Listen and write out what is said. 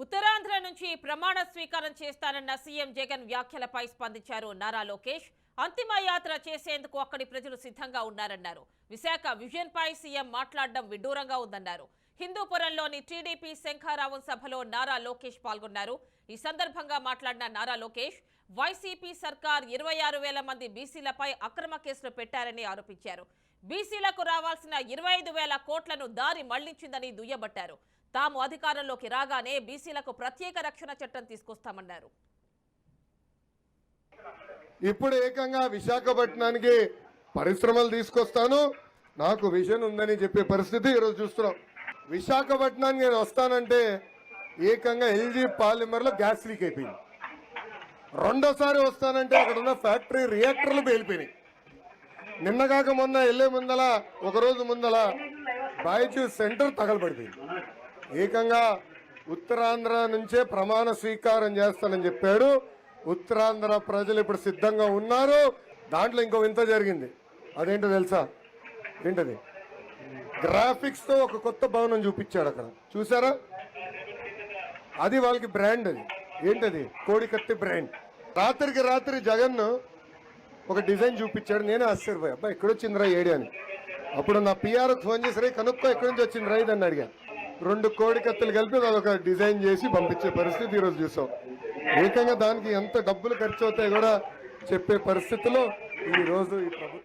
ఉత్తరాంధ్ర నుంచి ప్రమాణ స్వీకారం చేస్తానన్న సీఎం జగన్ వ్యాఖ్యలపై స్పందించారు నారా లోకేష్. అంతిమ యాత్ర చేసేందుకు అక్కడి ప్రజలు సిద్ధంగా ఉన్నారన్నారు. విశాఖ విజన్ పై సీఎం మాట్లాడడం విడ్డూరంగా ఉందన్నారు. హిందూపురంలోని టీడీపీ శంఖారావం సభలో నారా లోకేష్ పాల్గొన్నారు. ఈ సందర్భంగా మాట్లాడిన నారా లోకేష్ వైసీపీ సర్కార్ 26,000 మంది బీసీలపై అక్రమ కేసులు పెట్టారని ఆరోపించారు. బీసీలకు రావాల్సిన 25,000 కోట్లను దారి మళ్లించిందని దుయ్యబట్టారు. తాము అధికారంలోకి రాగానే బీసీలకు ప్రత్యేక రక్షణ చట్టం తీసుకొస్తామన్నారు. ఇప్పుడు ఏకంగా విశాఖపట్నానికి పరిశ్రమలు తీసుకొస్తాను, నాకు విజన్ ఉందని చెప్పే పరిస్థితి ఈరోజు చూస్తున్నాం. విశాఖపట్నానికి నేను వస్తానంటే ఏకంగా ఎల్జీ పాలిమర్లో గ్యాస్ లీక్ అయిపోయింది. రెండోసారి వస్తానంటే అక్కడ ఉన్న ఫ్యాక్టరీ రియాక్టర్లు పేలిపోయినాయి. నిన్నగాక మొన్న వెళ్లే ముందల ఒకరోజు ముందల బాయ్జూస్ సెంటర్ తగలబడిపోయింది. ఏకంగా ఉత్తరాంధ్ర నుంచే ప్రమాణ స్వీకారం చేస్తానని చెప్పాడు. ఉత్తరాంధ్ర ప్రజలు ఇప్పుడు సిద్ధంగా ఉన్నారు. దాంట్లో ఇంకో వింత జరిగింది. అదేంటో తెలుసా? ఏంటది? గ్రాఫిక్స్ తో ఒక కొత్త భవనం చూపించాడు. అక్కడ చూసారా? అది వాళ్ళకి బ్రాండ్. అది ఏంటది? కోడికత్తి బ్రాండ్. రాత్రికి రాత్రి జగన్ ఒక డిజైన్ చూపించాడు. నేనే ఆశ్చర్యపోయా, అబ్బా ఎక్కడొచ్చిందిరా ఏడి అని. అప్పుడు నా పిఆర్కి ఫోన్ చేసి రే కనుక్కో ఎక్కడి నుంచి వచ్చింది రైతు అని అడిగాను. 2 కోడికత్తులు కలిపి అదొక డిజైన్ చేసి పంపించే పరిస్థితి ఈరోజు చూసాం. ఏకంగా దానికి ఎంత డబ్బులు ఖర్చు అవుతాయి కూడా చెప్పే పరిస్థితిలో ఈరోజు ఈ ప్రభుత్వం